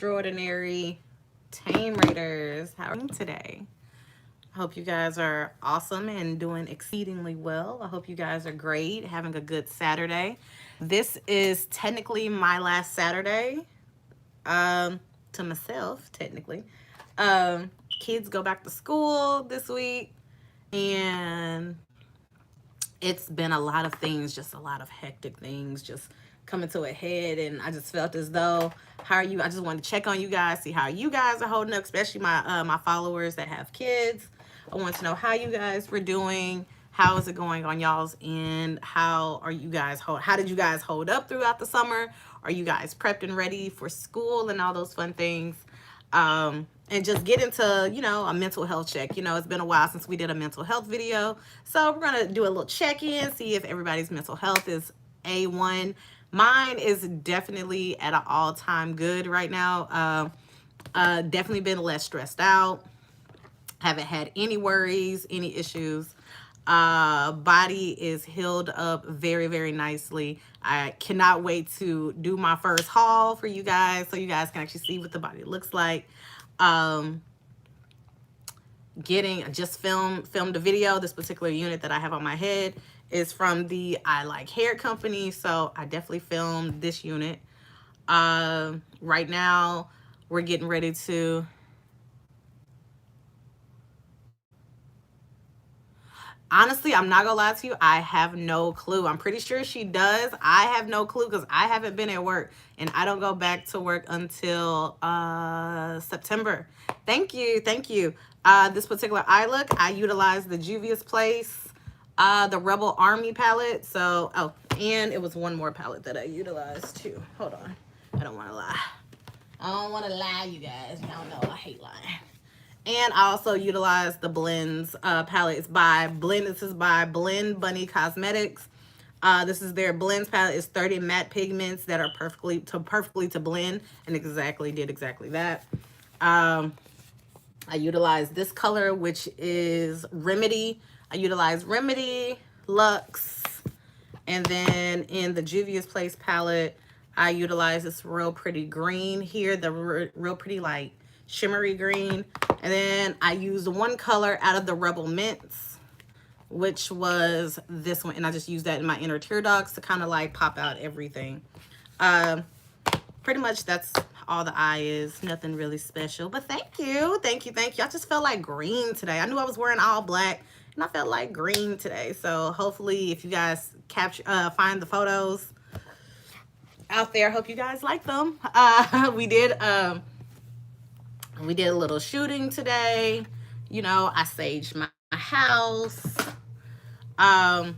extraordinary Tame Raiders. How are you today? I hope you guys are awesome and doing exceedingly well. I hope you guys are great, having a good Saturday. This is technically my last Saturday um, to myself, technically. Um, Kids go back to school this week, and it's been a lot of things, just a lot of hectic things, just coming to a head. And I just felt as though, how are you? I just wanted to check on you guys, see how you guys are holding up, especially my followers that have kids. I want to know how you guys were doing. How is it going on y'all's end? How are you guys how did you guys hold up throughout the summer? Are you guys prepped and ready for school and all those fun things? And just get into, a mental health check. It's been a while since we did a mental health video. So we're going to do a little check-in, see if everybody's mental health is A1. Mine is definitely at an all-time good right now. Definitely been less stressed out. Haven't had any worries, any issues. Body is healed up very, very nicely. I cannot wait to do my first haul for you guys so you guys can actually see what the body looks like. um just filmed a video. This particular unit that I have on my head is from the I Like Hair company, so I definitely filmed this unit. Right now we're getting ready to, honestly, I'm not gonna lie to you, I have no clue. I'm pretty sure she does. I have no clue because I haven't been at work, and I don't go back to work until September. Thank you, thank you. This particular eye look, I utilized the Juvia's Place, the Rebel Army palette. So, oh, and it was one more palette that I utilized too. Hold on, I don't want to lie. I don't want to lie, you guys. Y'all know I hate lying. And I also utilize the blends palette. It's by Blend. This is by Blend Bunny Cosmetics. This is their blends palette. It's 30 matte pigments that are perfectly to blend, and did exactly that. I utilize this color, which is Remedy. I utilize Remedy, Luxe, and then in the Juvia's Place palette, I utilize this real pretty green here, the real pretty like shimmery green. And then I used one color out of the Rebel Mints, which was this one. And I just used that in my inner tear ducts to kind of like pop out everything. Pretty much that's all the eye is. Nothing really special. But thank you. Thank you. Thank you. I just felt like green today. I knew I was wearing all black, and I felt like green today. So hopefully if you guys find the photos out there, I hope you guys like them. We did a little shooting today. I saged my house. Um,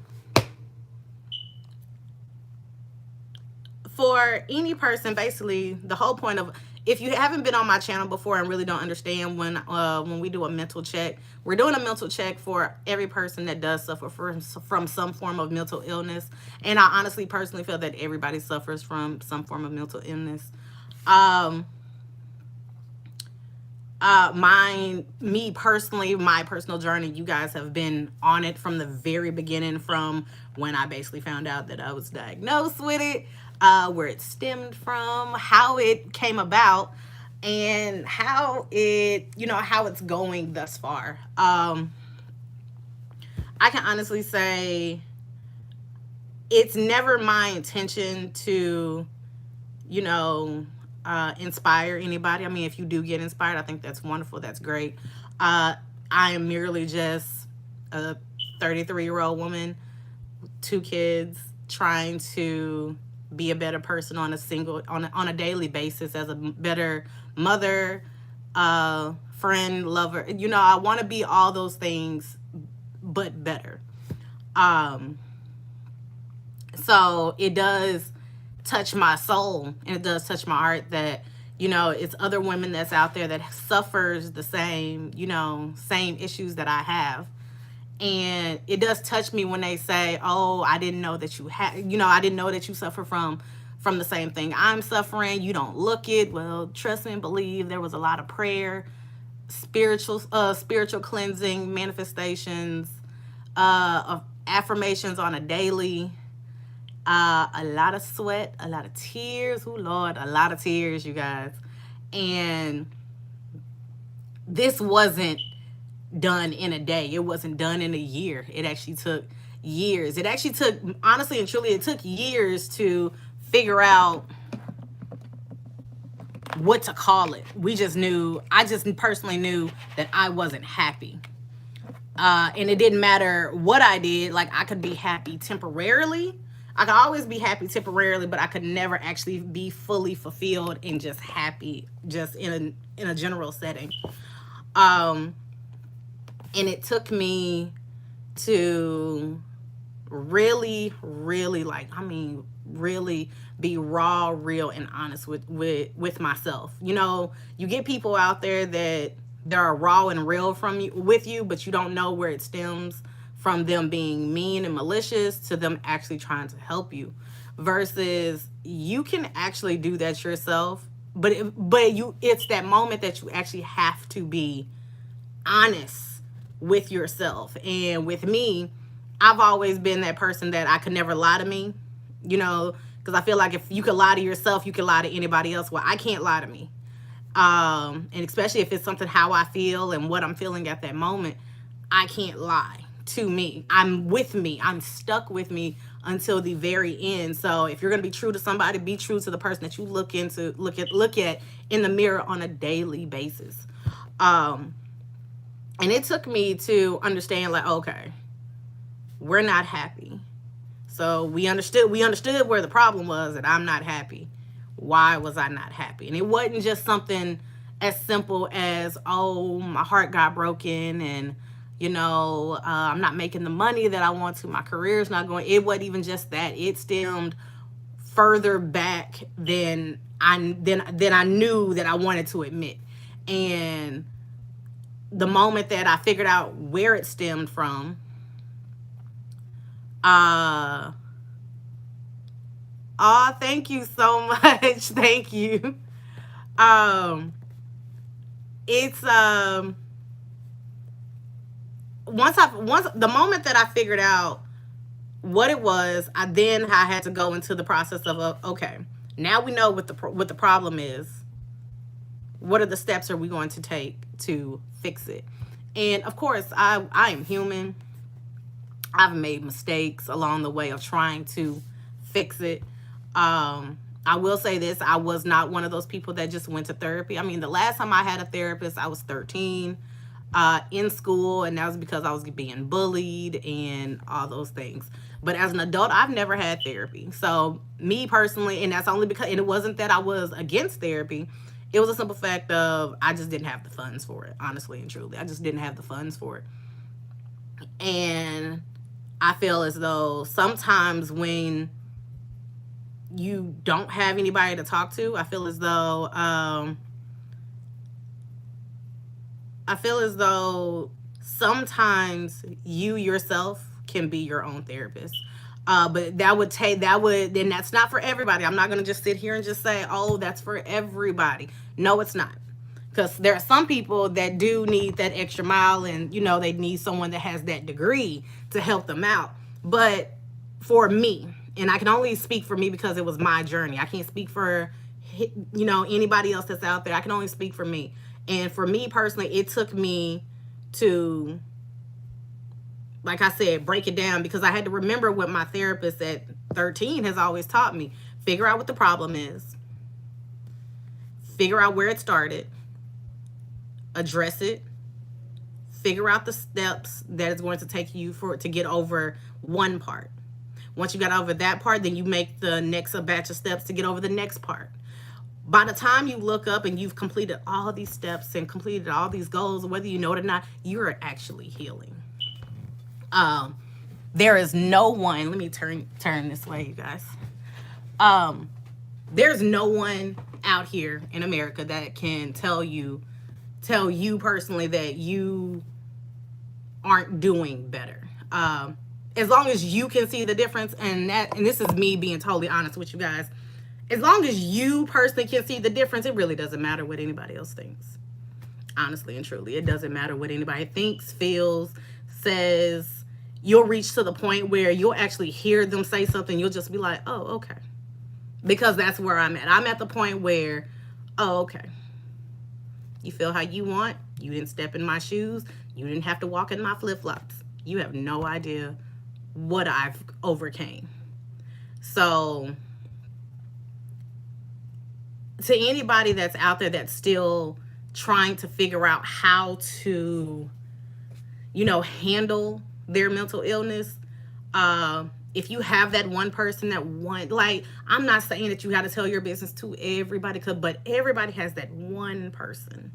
for any person, basically, the whole point of, if you haven't been on my channel before and really don't understand, when we do a mental check, we're doing a mental check for every person that does suffer from some form of mental illness. And I honestly personally feel that everybody suffers from some form of mental illness. Me personally, my personal journey, you guys have been on it from the very beginning, from when I basically found out that I was diagnosed with it, where it stemmed from, how it came about, and how how it's going thus far. I can honestly say it's never my intention to, inspire anybody. I mean, if you do get inspired, I think that's wonderful. That's great. I am merely just a 33-year-old woman, 2 kids, trying to be a better person on a daily basis, as a better mother, friend, lover. I want to be all those things, but better. So it does touch my soul, and it does touch my heart that it's other women that's out there that suffers the same same issues that I have. And it does touch me when they say, oh, I didn't know that you had, I didn't know that you suffer from the same thing I'm suffering. You don't look it. Well, trust me and believe, there was a lot of prayer, spiritual cleansing, manifestations, of affirmations on a daily, a lot of sweat, a lot of tears. Oh Lord, a lot of tears, you guys. And this wasn't done in a day. It wasn't done in a year. It actually took years. It actually took, honestly and truly, it took years to figure out what to call it. I just personally knew that I wasn't happy. And it didn't matter what I did. Like, I could be happy temporarily. I could always be happy temporarily, but I could never actually be fully fulfilled and just happy, just in a general setting. Um, and it took me to really, really, like, I mean, really be raw, real, and honest with myself. You know, you get people out there that they're raw and real with you, but you don't know where it stems from them being mean and malicious to them actually trying to help you. Versus you can actually do that yourself, but it's that moment that you actually have to be honest with yourself. And with me, I've always been that person that I could never lie to me, you know, because I feel like if you could lie to yourself, you can lie to anybody else. Well, I can't lie to me. And especially if it's something how I feel and what I'm feeling at that moment, I can't lie to me. I'm with me. I'm stuck with me until the very end. So if you're going to be true to somebody, be true to the person that you look at in the mirror on a daily basis. And it took me to understand, like, okay, we're not happy. So we understood where the problem was, that I'm not happy. Why was I not happy? And it wasn't just something as simple as, oh, my heart got broken and, you know, I'm not making the money that I want to. My career's not going. It wasn't even just that. It stemmed further back than I knew that I wanted to admit. And the moment that I figured out where it stemmed from, oh, thank you so much. Thank you. It's once the moment that I figured out what it was, I had to go into the process of, okay, now we know what the problem is. What are the steps are we going to take to fix it? And of course, I am human. I've made mistakes along the way of trying to fix it. I will say this, I was not one of those people that just went to therapy. I mean, the last time I had a therapist, I was 13 in school, and that was because I was being bullied and all those things. But as an adult, I've never had therapy. So me personally, and that's only because, and it wasn't that I was against therapy. It was a simple fact of I just didn't have the funds for it, honestly and truly. I just didn't have the funds for it. And I feel as though sometimes when you don't have anybody to talk to, I feel as though sometimes you yourself can be your own therapist. But then that's not for everybody. I'm not going to just sit here and just say, oh, that's for everybody. No, it's not. Because there are some people that do need that extra mile, and, you know, they need someone that has that degree to help them out. But for me, and I can only speak for me because it was my journey. I can't speak for, you know, anybody else that's out there. I can only speak for me. And for me personally, it took me to, like I said, break it down, because I had to remember what my therapist at 13 has always taught me. Figure out what the problem is. Figure out where it started. Address it. Figure out the steps that it's going to take you to get over one part. Once you got over that part, then you make the next batch of steps to get over the next part. By the time you look up and you've completed all these steps and completed all these goals, whether you know it or not, you're actually healing. There is no one, let me turn this way, you guys. There's no one out here in America that can tell you personally that you aren't doing better. As long as you can see the difference, and this is me being totally honest with you guys, as long as you personally can see the difference, it really doesn't matter what anybody else thinks. Honestly and truly, it doesn't matter what anybody thinks, feels, says. You'll reach to the point where you'll actually hear them say something. You'll just be like, oh, okay. Because that's where I'm at. I'm at the point where, oh, okay. You feel how you want. You didn't step in my shoes. You didn't have to walk in my flip-flops. You have no idea what I've overcame. So to anybody that's out there that's still trying to figure out how to, handle their mental illness, if you have that one person that like, I'm not saying that you got to tell your business to everybody, but everybody has that one person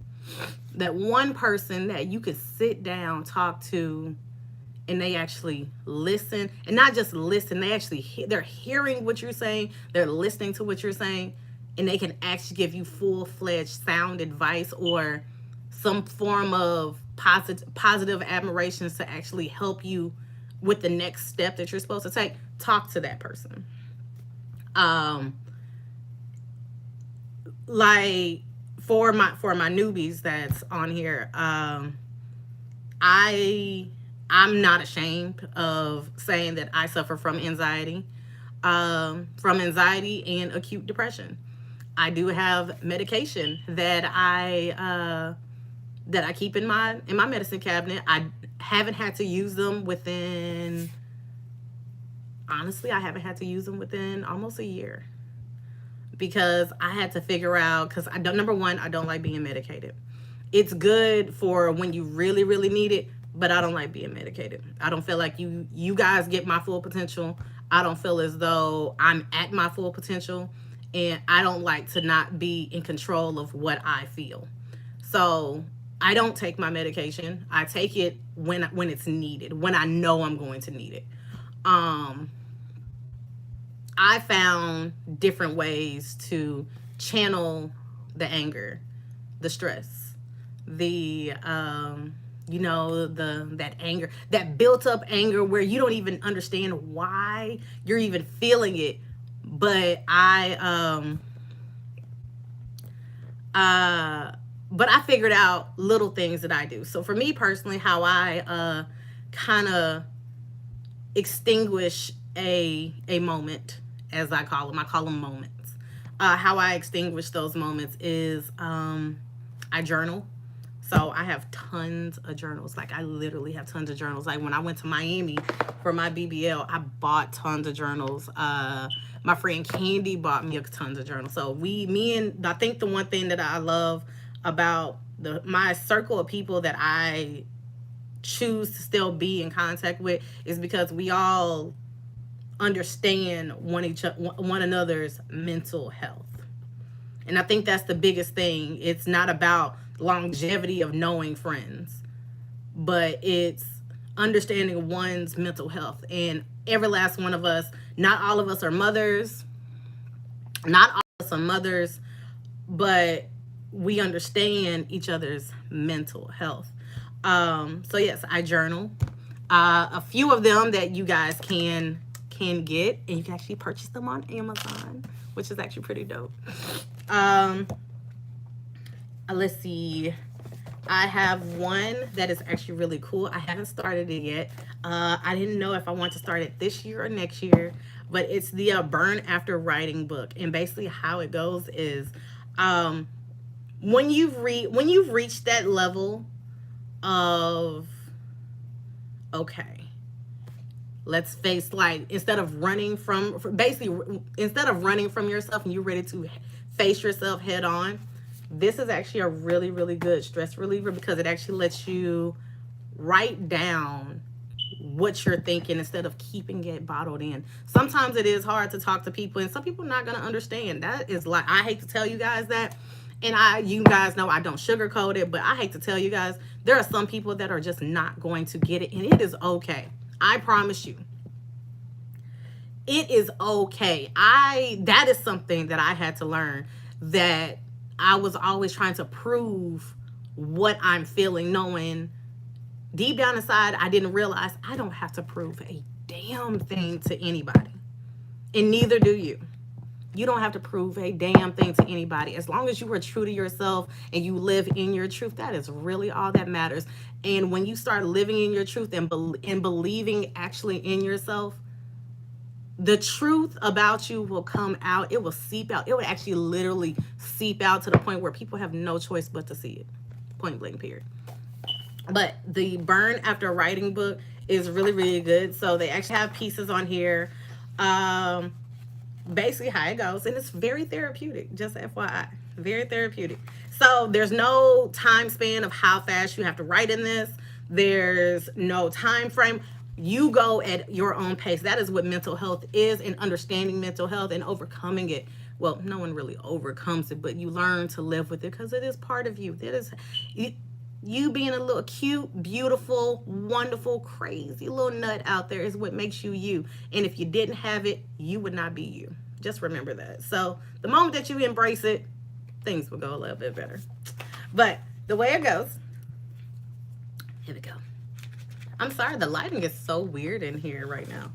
that you could sit down, talk to, and they actually listen, and not just listen, they're hearing what you're saying, they're listening to what you're saying, and they can actually give you full-fledged sound advice or some form of positive admirations to actually help you with the next step that you're supposed to take. Talk to that person. Like for my newbies that's on here, I'm not ashamed of saying that I suffer from anxiety and acute depression. I do have medication that I keep in my medicine cabinet. I haven't had to use them within, honestly, I haven't had to use them within almost a year, because I had to figure out, because number one, I don't like being medicated. It's good for when you really, really need it, but I don't like being medicated. I don't feel like you guys get my full potential. I don't feel as though I'm at my full potential, and I don't like to not be in control of what I feel. So I don't take my medication. I take it when it's needed, when I know I'm going to need it. I found different ways to channel the anger, the stress, the that anger, that built up anger where you don't even understand why you're even feeling it. But I figured out little things that I do. So for me personally, how I kind of extinguish a moment, as I call them moments. How I extinguish those moments is I journal. So I have tons of journals. Like, I literally have tons of journals. Like, when I went to Miami for my BBL, I bought tons of journals. My friend Candy bought me tons of journals. So I think the one thing that I love about my circle of people that I choose to still be in contact with is because we all understand one another's mental health. And I think that's the biggest thing. It's not about longevity of knowing friends, but it's understanding one's mental health. And every last one of us, not all of us are mothers, but we understand each other's mental health. So yes, I journal. A few of them that you guys can get, and you can actually purchase them on Amazon, which is actually pretty dope. Let's see. I have one that is actually really cool. I haven't started it yet. I didn't know if I want to start it this year or next year, but it's the Burn After Writing book. And basically how it goes is, when you've reached that level of, okay, let's face, like, instead of running from yourself and you're ready to face yourself head on, this is actually a really, really good stress reliever, because it actually lets you write down what you're thinking instead of keeping it bottled in. Sometimes it is hard to talk to people, and some people are not going to understand. That is, like, I hate to tell you guys that, and you guys know I don't sugarcoat it, but I hate to tell you guys, there are some people that are just not going to get it, and it is okay. I promise you. It is okay. That is something that I had to learn, that I was always trying to prove what I'm feeling, knowing deep down inside, I didn't realize I don't have to prove a damn thing to anybody. And neither do you. You don't have to prove a damn thing to anybody. As long as you are true to yourself and you live in your truth, that is really all that matters. And when you start living in your truth and believing actually in yourself, the truth about you will come out. It will seep out. It will actually literally seep out to the point where people have no choice but to see it. Point blank, period. But the Burn After Writing book is really, really good. So they actually have pieces on here. Um, Basically how it goes, and it's very therapeutic, just FYI. Very therapeutic. So there's no time span of how fast you have to write in this. There's no time frame. You go at your own pace. That is what mental health is, and understanding mental health and overcoming it. Well, no one really overcomes it, but you learn to live with it because it is part of you. That is you being a little cute, beautiful, wonderful, crazy little nut out there is what makes you you. And if you didn't have it, you would not be you. Just remember that. So the moment that you embrace it, things will go a little bit better. But the way it goes, here we go. I'm sorry, the lighting is so weird in here right now.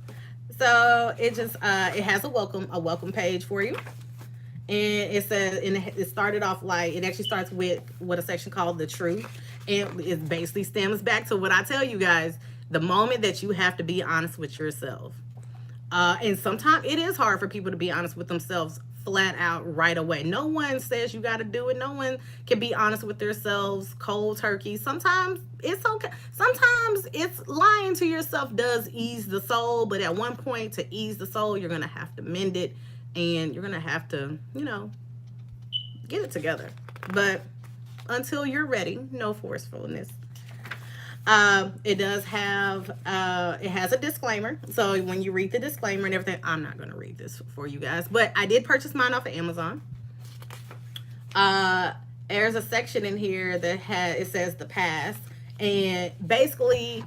So it just it has a welcome page for you. And it says, and it started off like, it actually starts with what a section called The Truth. And it basically stems back to what I tell you guys, the moment that you have to be honest with yourself. And sometimes it is hard for people to be honest with themselves flat out right away. No one says you got to do it. No one can be honest with themselves cold turkey. Sometimes it's okay. Sometimes it's lying to yourself does ease the soul. But at one point, to ease the soul, you're going to have to mend it. And you're going to have to, get it together. But until you're ready, no forcefulness. It does have, it has a disclaimer. So when you read the disclaimer and everything, I'm not going to read this for you guys. But I did purchase mine off of Amazon. There's a section in here that it says the past. And basically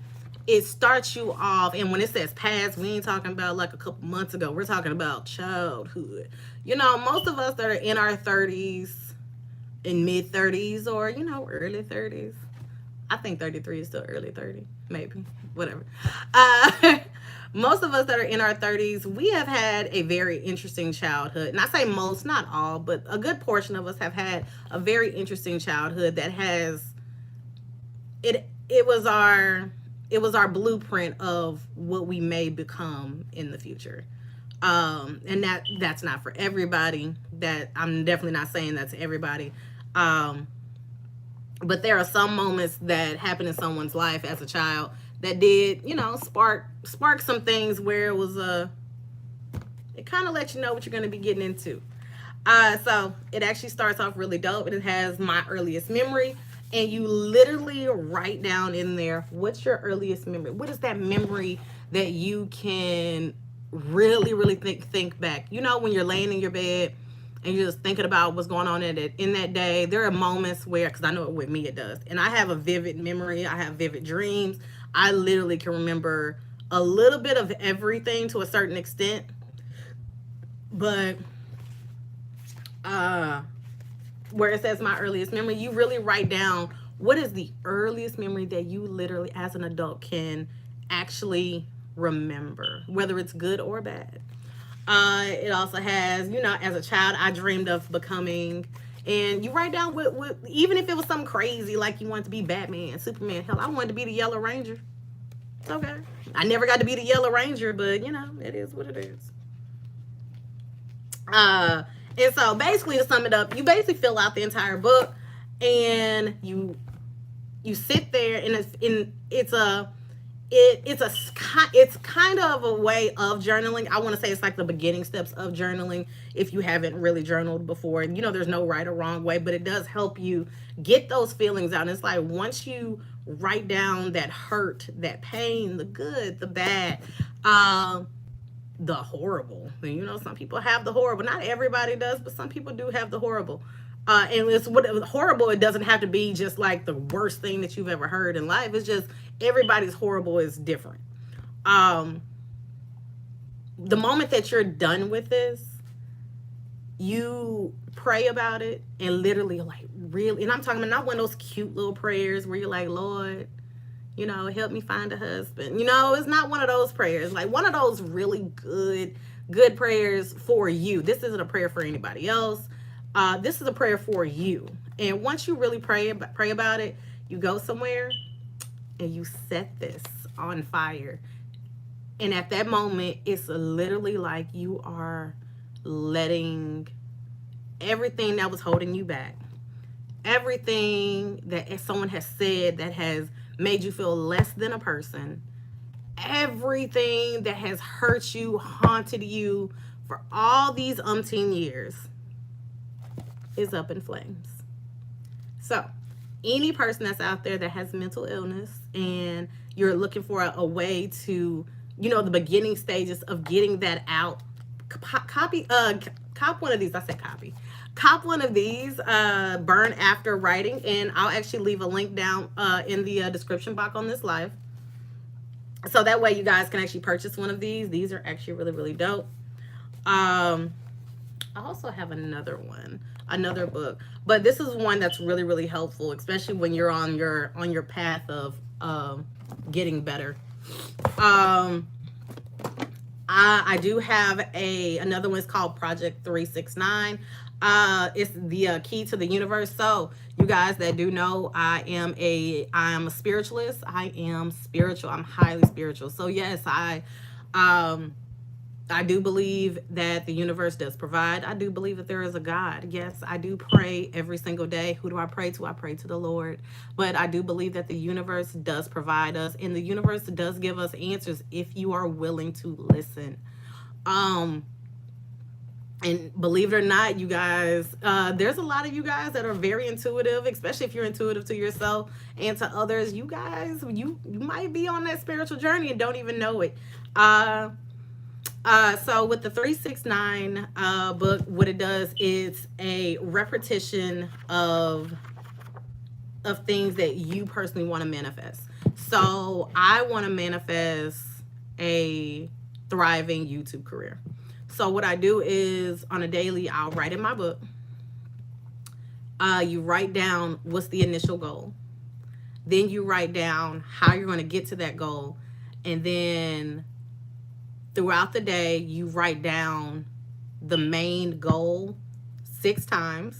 it starts you off, and when it says past, we ain't talking about like a couple months ago. We're talking about childhood. Most of us that are in our 30s, in mid 30s, or early 30s. I think 33 is still early 30, maybe, whatever. Most of us that are in our 30s, we have had a very interesting childhood. And I say most, not all, but a good portion of us have had a very interesting childhood that has it was our blueprint of what we may become in the future. And that's not for everybody. That I'm definitely not saying that to everybody. But there are some moments that happen in someone's life as a child that did, spark some things where it kind of lets you know what you're going to be getting into. So it actually starts off really dope, and it has my earliest memory. And you literally write down in there, what's your earliest memory? What is that memory that you can really, really think back? When you're laying in your bed and you're just thinking about what's going on in that day, there are moments where, because I know with me it does, and I have a vivid memory, I have vivid dreams. I literally can remember a little bit of everything to a certain extent. But where it says my earliest memory, you really write down what is the earliest memory that you literally as an adult can actually remember, whether it's good or bad. It also has, as a child, I dreamed of becoming, and you write down what even if it was something crazy, like you wanted to be Batman, Superman, hell, I wanted to be the Yellow Ranger. It's okay. I never got to be the Yellow Ranger, but it is what it is. And so basically, to sum it up, you basically fill out the entire book, and you sit there, and it's kind of a way of journaling. I want to say it's like the beginning steps of journaling if you haven't really journaled before. There's no right or wrong way, but it does help you get those feelings out. And it's like once you write down that hurt, that pain, the good, the bad, the horrible. Some people have the horrible. Not everybody does, but some people do have the horrible. And it's horrible. It doesn't have to be just like the worst thing that you've ever heard in life. It's just everybody's horrible is different. The moment that you're done with this, you pray about it and literally like really, and I'm talking about not one of those cute little prayers where you're like, Lord, help me find a husband. It's not one of those prayers. Like one of those really good prayers for you. This isn't a prayer for anybody else. This is a prayer for you. And once you really pray about it, you go somewhere and you set this on fire. And at that moment, it's literally like you are letting everything that was holding you back, everything that someone has said that has made you feel less than a person, everything that has hurt you, haunted you for all these umpteen years is up in flames. So, any person that's out there that has mental illness and you're looking for a way to, the beginning stages of getting that out, cop one of these. I said copy. Cop one of these, Burn After Writing, and I'll actually leave a link down in the description box on this live. So that way you guys can actually purchase one of these. These are actually really, really dope. I also have another book, but this is one that's really, really helpful, especially when you're on your path of getting better. I do have another one. It's called Project 369. It's the key to the universe. So you guys that do know, I am a spiritualist. I am spiritual. I'm highly spiritual. So yes, I do believe that the universe does provide. I do believe that there is a God. Yes, I do pray every single day. Who do I pray to? I pray to the Lord. But I do believe that the universe does provide us, and the universe does give us answers if you are willing to listen. And believe it or not, you guys, there's a lot of you guys that are very intuitive, especially if you're intuitive to yourself and to others. You guys, you might be on that spiritual journey and don't even know it. So with the 369 book, what it does is a repetition of things that you personally want to manifest. So I want to manifest a thriving YouTube career. So what I do is on a daily, I'll write in my book. You write down what's the initial goal. Then you write down how you're going to get to that goal. And then throughout the day, you write down the main goal 6 times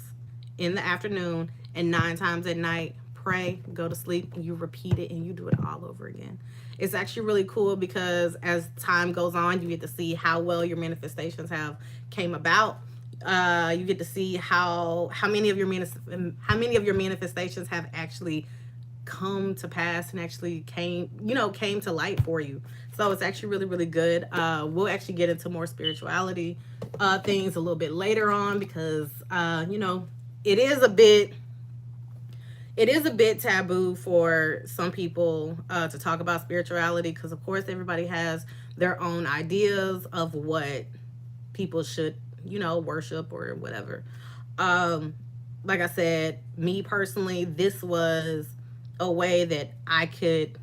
in the afternoon and 9 times at night. Pray, go to sleep, and you repeat it, and you do it all over again. It's actually really cool because as time goes on, you get to see how well your manifestations have came about. You get to see how many of your manifestations have actually come to pass and actually came to light for you. So it's actually really, really good. We'll actually get into more spirituality things a little bit later on because it is a bit taboo for some people to talk about spirituality because, of course, everybody has their own ideas of what people should, worship or whatever. Like I said, me personally, this was a way that I could,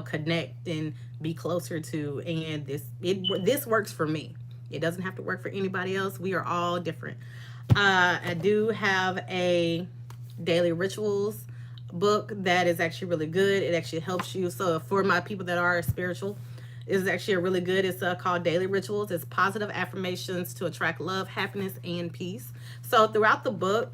connect and be closer to, and this works for me. It doesn't have to work for anybody else. We are all different. I do have a daily rituals book that is actually really good. It actually helps you. So for my people that are spiritual, it's actually a really good. It's called Daily Rituals. It's positive affirmations to attract love, happiness, and peace. So throughout the book,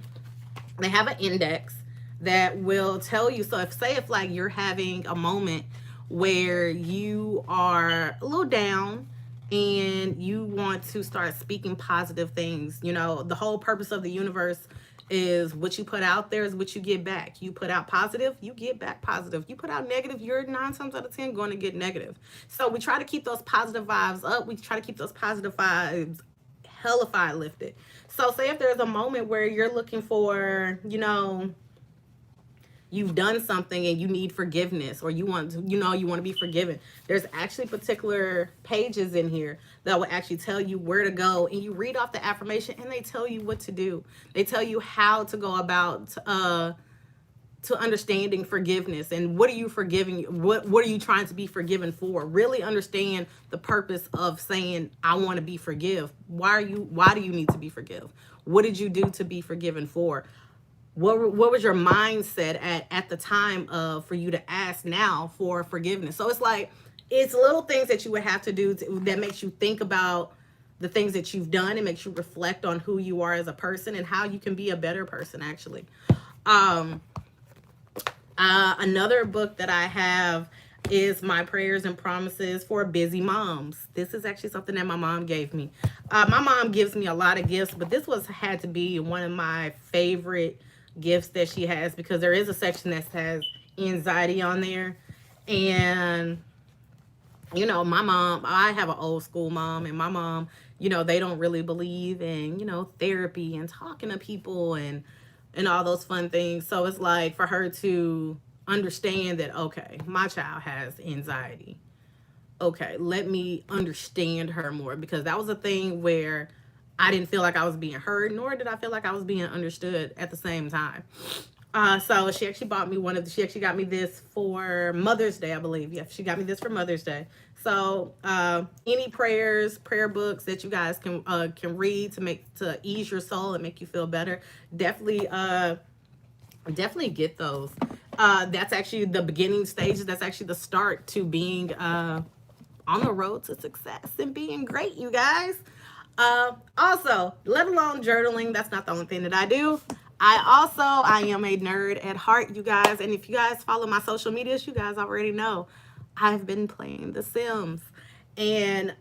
they have an index that will tell you. So if like you're having a moment where you are a little down and you want to start speaking positive things, the whole purpose of the universe is what you put out there is what you get back. You put out positive, you get back positive. You put out negative, you're 9 times out of 10 going to get negative. So we try to keep those positive vibes up. We try to keep those positive vibes hellified lifted. So say if there's a moment where you're looking for, you've done something and you need forgiveness, or you want to be forgiven, there's actually particular pages in here that will actually tell you where to go, and you read off the affirmation and they tell you what to do. They tell you how to go about to understanding forgiveness and what are you forgiving, what are you trying to be forgiven for. Really understand the purpose of saying I want to be forgive. Why do you need to be forgive? What did you do to be forgiven for? What was your mindset at the time for you to ask now for forgiveness? So it's little things that you would have to do that makes you think about the things that you've done. It makes you reflect on who you are as a person and how you can be a better person, actually. Another book that I have is my prayers and promises for busy moms. This is actually something that my mom gave me. My mom gives me a lot of gifts, but this was had to be one of my favorite gifts that she has, because there is a section that has anxiety on there. And my mom, I have an old school mom, and my mom, they don't really believe in, therapy and talking to people and all those fun things. So it's like for her to understand that, okay, my child has anxiety. Okay, let me understand her more, because that was a thing where I didn't feel like I was being heard, nor did I feel like I was being understood at the same time. So she actually bought me she actually got me this for Mother's Day, I believe. Yeah, she got me this for Mother's Day. So any prayer books that you guys can read to ease your soul and make you feel better, definitely get those. That's actually the beginning stages. That's actually the start to being on the road to success and being great, you guys. Also, let alone journaling, that's not the only thing that I do. I am a nerd at heart, you guys. And if you guys follow my social medias, you guys already know I've been playing The Sims. And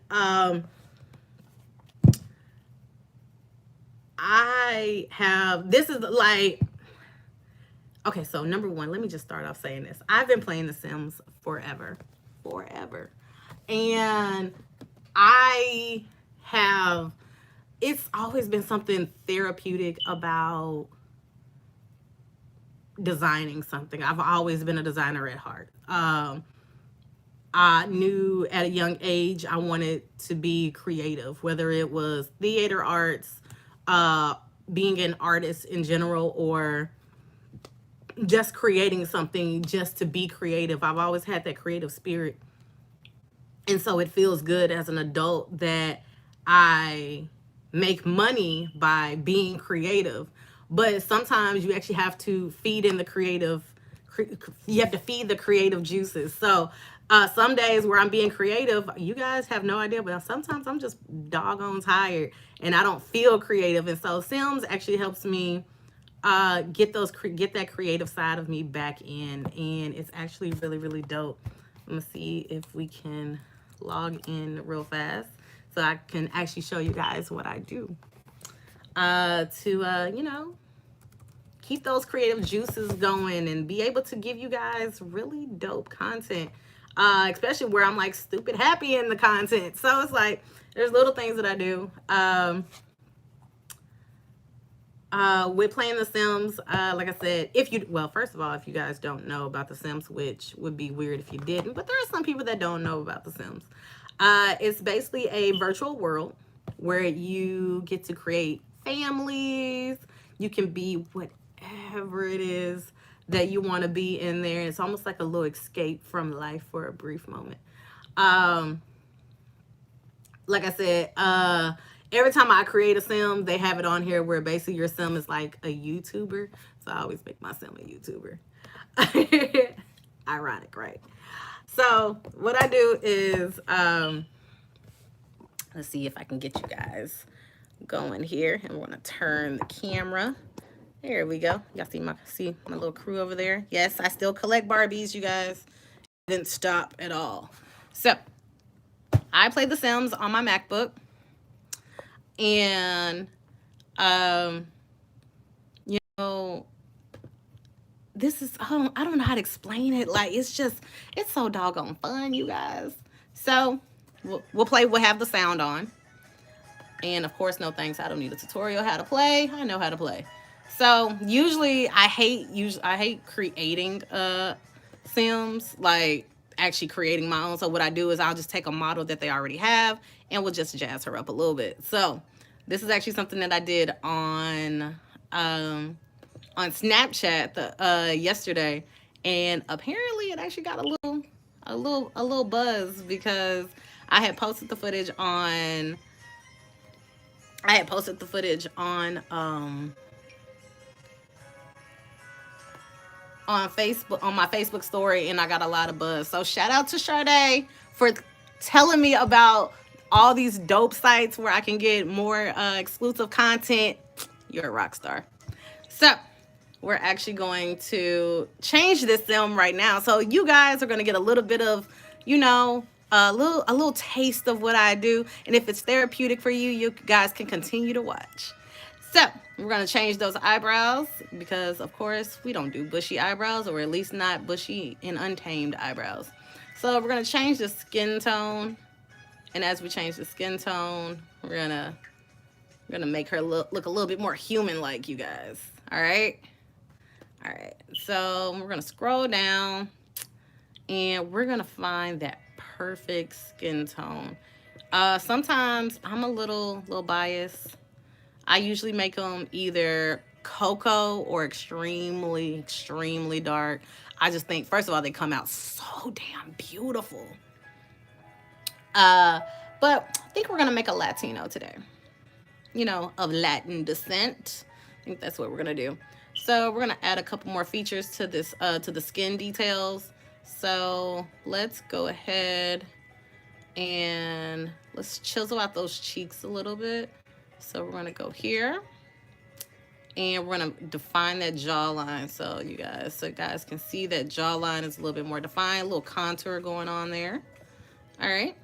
this is like, okay, so number one, let me just start off saying this. I've been playing The Sims forever. Forever. And it's always been something therapeutic about designing something. I've always been a designer at heart. I knew at a young age I wanted to be creative, whether it was theater arts, being an artist in general, or just creating something just to be creative. I've always had that creative spirit. And so it feels good as an adult that I make money by being creative. But sometimes you actually have to feed in the creative, you have to feed the creative juices. So some days where I'm being creative, you guys have no idea, but sometimes I'm just doggone tired and I don't feel creative. And so Sims actually helps me get that creative side of me back in, and it's actually really, really dope. I'm gonna see if we can log in real fast so I can actually show you guys what I do to keep those creative juices going and be able to give you guys really dope content, especially where I'm like stupid happy in the content. So it's like there's little things that I do. With playing The Sims, like I said, first of all, if you guys don't know about The Sims, which would be weird if you didn't, but there are some people that don't know about The Sims. It's basically a virtual world where you get to create families. You can be whatever it is that you want to be in there. It's almost like a little escape from life for a brief moment. Like I said, every time I create a sim, they have it on here where basically your sim is like a YouTuber. So I always make my sim a YouTuber. Ironic, right? So what I do is, let's see if I can get you guys going here. And we're going to turn the camera. There we go. Y'all see my little crew over there? Yes, I still collect Barbies, you guys. Didn't stop at all. So I play The Sims on my MacBook. And this is, I don't know how to explain it. Like, it's so doggone fun, you guys. So we'll have the sound on. And of course, no thanks, I don't need a tutorial how to play. I know how to play. So usually I hate creating Sims, like actually creating my own. So what I do is I'll just take a model that they already have and we'll just jazz her up a little bit. So this is actually something that I did on Snapchat yesterday, and apparently it actually got a little buzz because I had posted the footage on Facebook, on my Facebook story, and I got a lot of buzz. So shout out to Sade for telling me about all these dope sites where I can get more exclusive content. You're a rock star. So we're actually going to change this sim right now. So you guys are going to get a little bit of, you know, a little taste of what I do. And if it's therapeutic for you, you guys can continue to watch. So we're going to change those eyebrows because, of course, we don't do bushy eyebrows, or at least not bushy and untamed eyebrows. So we're going to change the skin tone. And as we change the skin tone, we're gonna make her look a little bit more human-like, you guys. All right. All right. So we're gonna scroll down, and we're gonna find that perfect skin tone. Sometimes I'm a little biased. I usually make them either cocoa or extremely dark. I just think, first of all, they come out so damn beautiful. But I think we're gonna make a Latino today. You know, of Latin descent. I think that's what we're gonna do. So we're gonna add a couple more features to this, to the skin details. So let's go ahead and let's chisel out those cheeks a little bit. So we're gonna go here, and we're gonna define that jawline. So you guys can see that jawline is a little bit more defined, a little contour going on there. All right.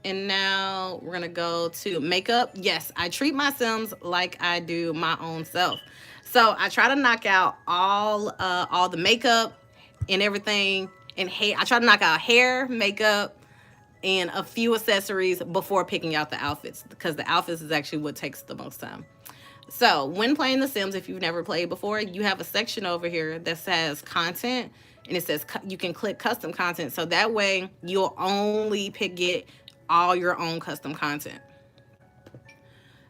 And now we're gonna go to makeup. Yes, I treat my Sims like I do my own self. So I try to knock out all the makeup and everything, and hair. I try to knock out hair, makeup, and a few accessories before picking out the outfits, because the outfits is actually what takes the most time. So when playing The Sims, if you've never played before, you have a section over here that says content, and it says you can click custom content. So that way you'll only get all your own custom content.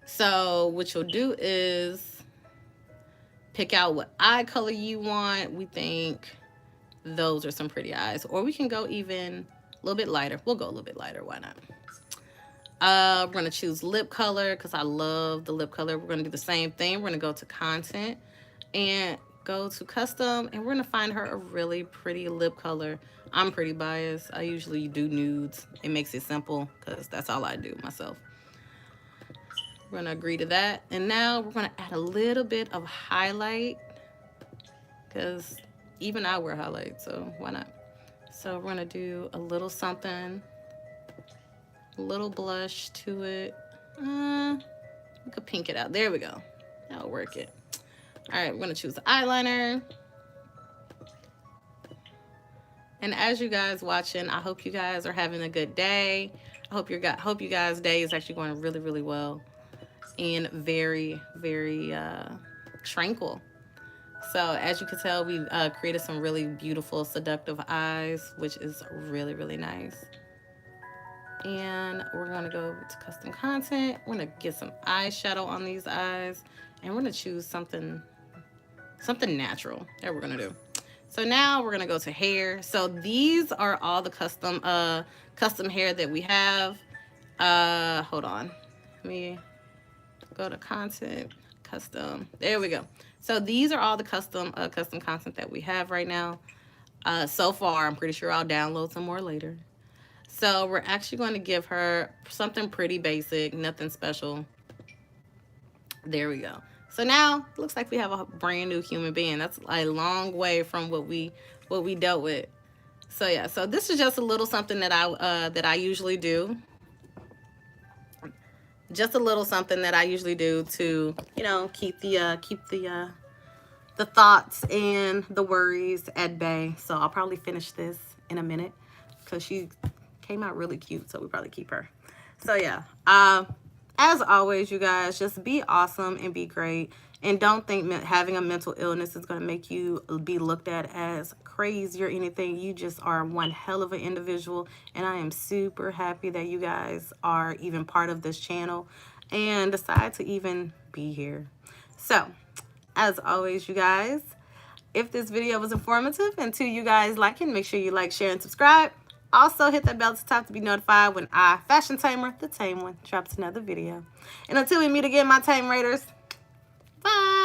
So what you'll do is pick out what eye color you want. We think those are some pretty eyes, or we can go even a little bit lighter. We'll go a little bit lighter. Why not? We're going to choose lip color because I love the lip color. We're going to do the same thing. We're going to go to content and go to custom, and we're going to find her a really pretty lip color. I'm pretty biased. I usually do nudes. It makes it simple because that's all I do myself. We're going to agree to that. And now we're going to add a little bit of highlight because even I wear highlight, so why not? So we're going to do a little something. A little blush to it. We could pink it out. There we go. That'll work it. All right, we're gonna choose the eyeliner. And as you guys watching, I hope you guys are having a good day. I hope you guys' day is actually going really well and very tranquil. So as you can tell, we created some really beautiful, seductive eyes, which is really nice. And we're gonna go to custom content. We're gonna get some eyeshadow on these eyes, and we're gonna choose something natural that we're gonna do. So now we're gonna go to hair. So these are all the custom hair that we have. Hold on, let me go to content, custom. There we go. So these are all the custom content that we have right now. So far, I'm pretty sure I'll download some more later. So we're actually going to give her something pretty basic, nothing special. There we go. So now it looks like we have a brand new human being. That's a long way from what we dealt with. So yeah, so this is just a little something that I usually do. Just a little something that I usually do to, you know, keep the thoughts and the worries at bay. So I'll probably finish this in a minute because she came out really cute, so we probably keep her. So yeah, as always, you guys, just be awesome and be great, and don't think having a mental illness is going to make you be looked at as crazy or anything. You just are one hell of an individual, and I am super happy that you guys are even part of this channel and decide to even be here. So as always, you guys, if this video was informative and to you guys like it, make sure you like, share, and subscribe. Also, hit that bell at the top to be notified when I, Fashion Tamer, the Tame One, drops another video. And until we meet again, my Tame Raiders, bye!